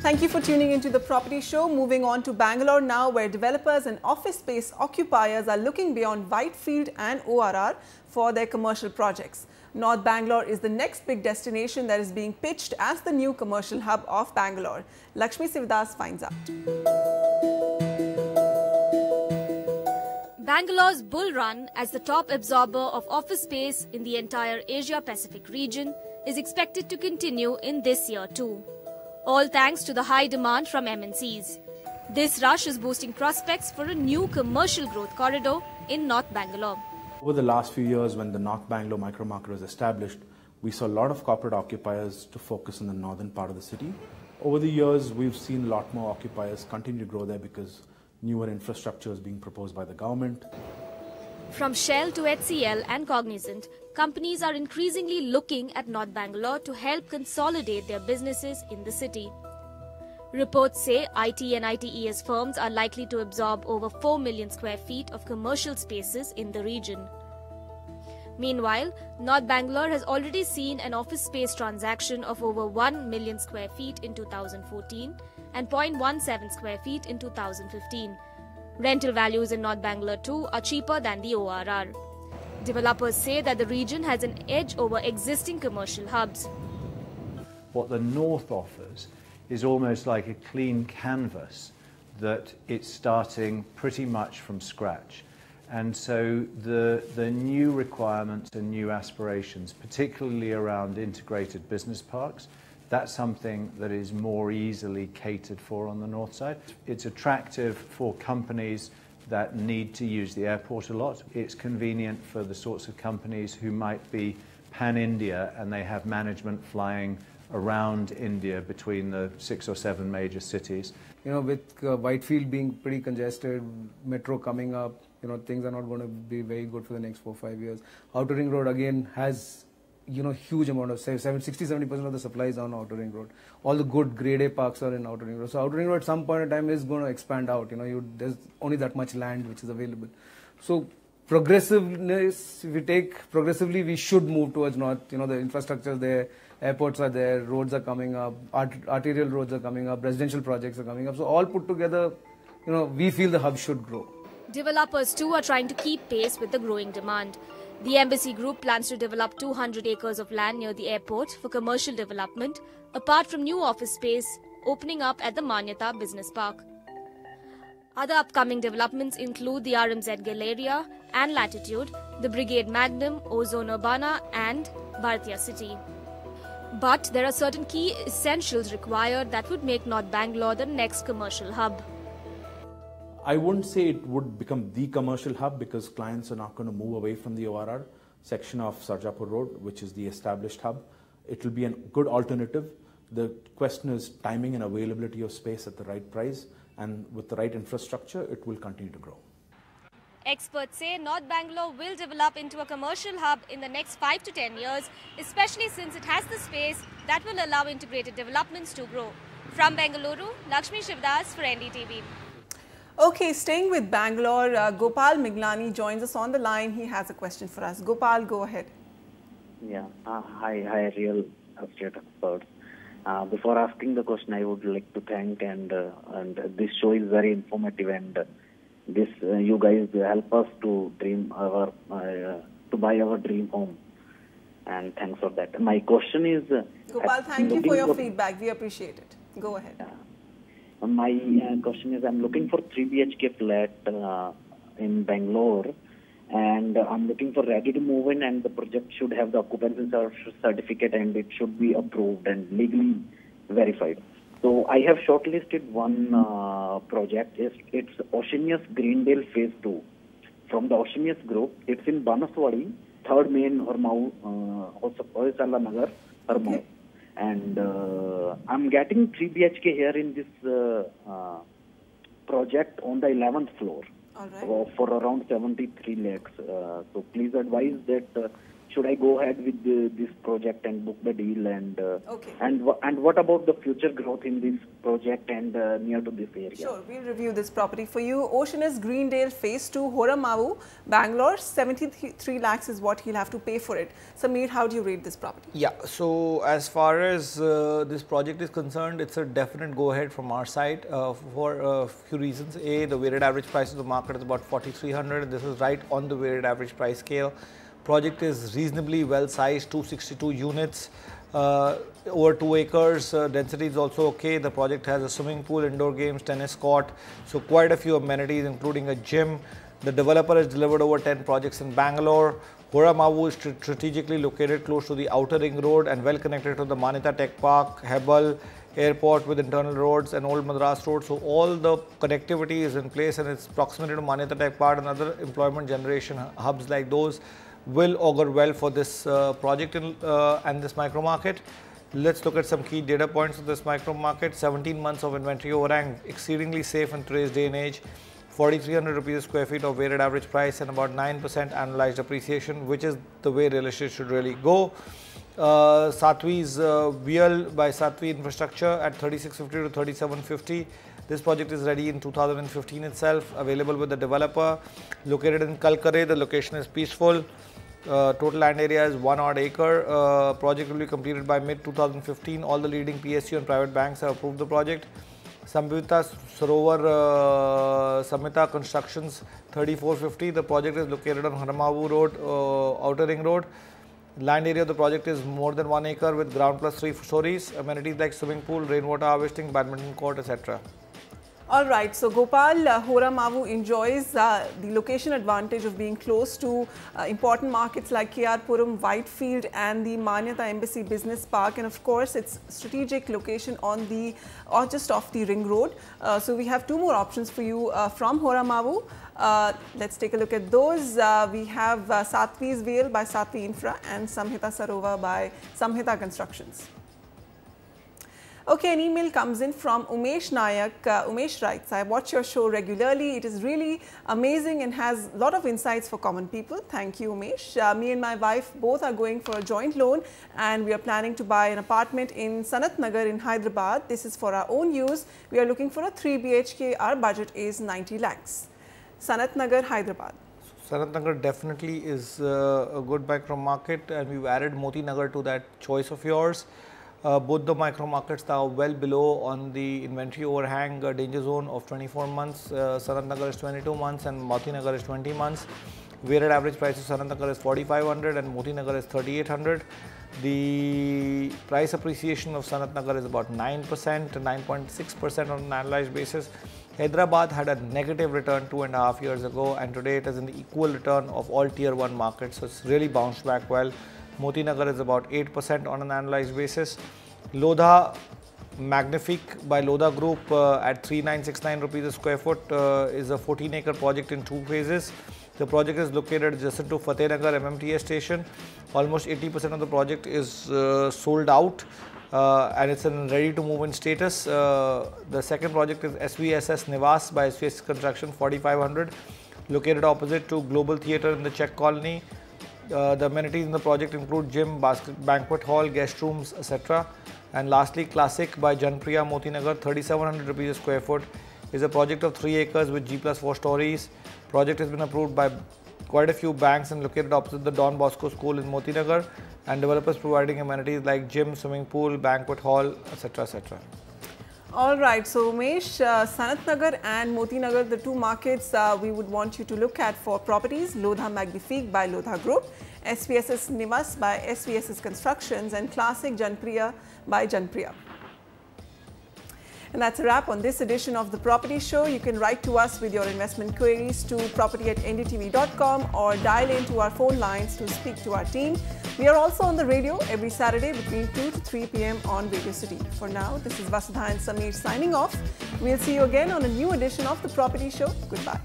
Thank you for tuning into the Property Show. Moving on to Bangalore now, where developers and office space occupiers are looking beyond Whitefield and ORR for their commercial projects. North Bangalore is the next big destination that is being pitched as the new commercial hub of Bangalore. Lakshmi Sivadas finds out. Bangalore's bull run as the top absorber of office space in the entire Asia-Pacific region is expected to continue in this year too. All thanks to the high demand from MNCs. This rush is boosting prospects for a new commercial growth corridor in North Bangalore. Over the last few years, when the North Bangalore micro market was established, we saw a lot of corporate occupiers to focus on the northern part of the city. Over the years, we've seen a lot more occupiers continue to grow there because newer infrastructure is being proposed by the government. From Shell to HCL and Cognizant, companies are increasingly looking at North Bangalore to help consolidate their businesses in the city. Reports say IT and ITES firms are likely to absorb over 4 million square feet of commercial spaces in the region. Meanwhile, North Bangalore has already seen an office space transaction of over 1 million square feet in 2014 and 0.17 square feet in 2015. Rental values in North Bangalore too are cheaper than the ORR. Developers say that the region has an edge over existing commercial hubs. What the north offers is almost like a clean canvas that it's starting pretty much from scratch. And so the new requirements and new aspirations, particularly around integrated business parks, that's something that is more easily catered for on the north side. It's attractive for companies that need to use the airport a lot. It's convenient for the sorts of companies who might be pan-India and they have management flying around India between the 6 or 7 major cities. You know, with Whitefield being pretty congested, metro coming up, you know, things are not going to be very good for the next 4 or 5 years. Outer Ring Road again has, you know, huge amount of, 60-70% of the supply is on Outer Ring Road. All the good grade A parks are in Outer Ring Road. So Outer Ring Road at some point in time is going to expand out. You know, there's only that much land which is available. So progressiveness, if we take progressively, we should move towards north. You know, the infrastructure is there, airports are there, roads are coming up, arterial roads are coming up, residential projects are coming up. So all put together, you know, we feel the hub should grow. Developers too are trying to keep pace with the growing demand. The Embassy Group plans to develop 200 acres of land near the airport for commercial development, apart from new office space opening up at the Manyata Business Park. Other upcoming developments include the RMZ Galleria and Latitude, the Brigade Magnum, Ozone Urbana and Bharatiya City. But there are certain key essentials required that would make North Bangalore the next commercial hub. I wouldn't say it would become the commercial hub because clients are not going to move away from the ORR section of Sarjapur Road, which is the established hub. It will be a good alternative. The question is timing and availability of space at the right price, and with the right infrastructure, it will continue to grow. Experts say North Bangalore will develop into a commercial hub in the next 5 to 10 years, especially since it has the space that will allow integrated developments to grow. From Bengaluru, Lakshmi Sivadas for NDTV. Okay, staying with Bangalore, Gopal Miglani joins us on the line. He has a question for us. Gopal, go ahead. Yeah, hi, real estate experts. Before asking the question, I would like to thank and this show is very informative, and this you guys help us to dream our to buy our dream home, and thanks for that. My question is, Gopal, thank you for your feedback. We appreciate it. Go ahead. My question is, I'm looking for 3 BHK flat in Bangalore, and I'm looking for ready to move in, and the project should have the occupancy certificate, and it should be approved and legally verified. So I have shortlisted one project. It's Oceanus Greendale Phase 2 from the Oceanus Group. It's in Banaswadi, 3rd Main Hoysala Nagar, Harmau. Okay. And I'm getting 3 BHK here in this project on the 11th floor. All right. For around 73 lakhs. So please advise that should I go ahead with this project and book the deal? And Okay. and what about the future growth in this project and near to this area? Sure, we'll review this property for you. Oceanus Greendale Phase 2, Horamavu, Bangalore. 73 lakhs is what he'll have to pay for it. Sameer, how do you rate this property? Yeah, so as far as this project is concerned, it's a definite go ahead from our side for a few reasons. A, the weighted average price of the market is about 4,300. This is right on the weighted average price scale. Project is reasonably well sized, 262 units, over 2 acres. Density is also okay. The project has a swimming pool, indoor games, tennis court, so quite a few amenities including a gym. The developer has delivered over 10 projects in Bangalore. Horamavu is strategically located close to the outer ring road and well connected to the Manyata Tech Park, Hebbal Airport with internal roads and Old Madras Road. So all the connectivity is in place, and its proximity to Manyata Tech Park and other employment generation hubs like those will augur well for this project and this micro market. Let's look at some key data points of this micro market. 17 months of inventory overhang, exceedingly safe in today's day and age. 4,300 rupees a square feet of weighted average price and about 9% annualized appreciation, which is the way real estate should really go. Satvi's VL by Satvi Infrastructure at 3650 to 3750. This project is ready in 2015 itself, available with the developer. Located in Kalkare, the location is peaceful. Total land area is 1 odd acre. Project will be completed by mid 2015. All the leading PSU and private banks have approved the project. Samvita Sarovar Samhita Constructions 3450. The project is located on Horamavu Road, Outer Ring Road. Land area of the project is more than 1 acre with ground plus 3 stories. Amenities like swimming pool, rainwater harvesting, badminton court, etc. All right, so Gopal, Horamavu enjoys the location advantage of being close to important markets like KR Puram, Whitefield and the Manyata Embassy Business Park, and of course its strategic location on the or just off the ring road. So we have 2 more options for you from Horamavu. Let's take a look at those. We have Satvi's Vale by Satvi Infra and Samhita Sarovar by Samhita Constructions. Okay, an email comes in from Umesh Nayak. Umesh writes, I watch your show regularly. It is really amazing and has a lot of insights for common people. Thank you, Umesh. Me and my wife both are going for a joint loan and we are planning to buy an apartment in Sanat Nagar in Hyderabad. This is for our own use. We are looking for a 3 BHK. Our budget is 90 lakhs. Sanat Nagar, Hyderabad. Sanat Nagar definitely is a good micro market, and we've added Moti Nagar to that choice of yours. Both the micro markets are well below on the inventory overhang danger zone of 24 months. Sanat Nagar is 22 months and Moti Nagar is 20 months. Weighted average price of Sanat Nagar is 4,500 and Moti Nagar is 3,800. The price appreciation of Sanat Nagar is about 9% to 9.6% on an annualized basis. Hyderabad had a negative return 2.5 years ago, and today it is in the equal return of all tier 1 markets. So it's really bounced back well. Moti Nagar is about 8% on an annualized basis. Lodha Magnifique by Lodha Group at 3,969 rupees a square foot is a 14-acre project in 2 phases. The project is located adjacent to Fatehnagar MMTS station. Almost 80% of the project is sold out and it's in ready to move in status. The second project is SVSS Nivas by SVSS Construction, 4,500, located opposite to Global Theatre in the Czech Colony. The amenities in the project include gym, banquet hall, guest rooms, etc. And lastly, Classic by Janpriya Moti Nagar, 3,700 rupees a square foot, is a project of 3 acres with G+4 stories. Project has been approved by quite a few banks and located opposite the Don Bosco School in Moti Nagar, and developers providing amenities like gym, swimming pool, banquet hall, etc. etc. All right, so Umesh, Sanat Nagar and Moti Nagar, the 2 markets we would want you to look at for properties. Lodha Magnifique by Lodha Group, SVSS Nivas by SVSS Constructions, and Classic Janpriya by Janpriya. And that's a wrap on this edition of The Property Show. You can write to us with your investment queries to property@ndtv.com or dial into our phone lines to speak to our team. We are also on the radio every Saturday between 2 to 3 p.m. on Radio City. For now, this is Vasudha and Sameer signing off. We'll see you again on a new edition of The Property Show. Goodbye.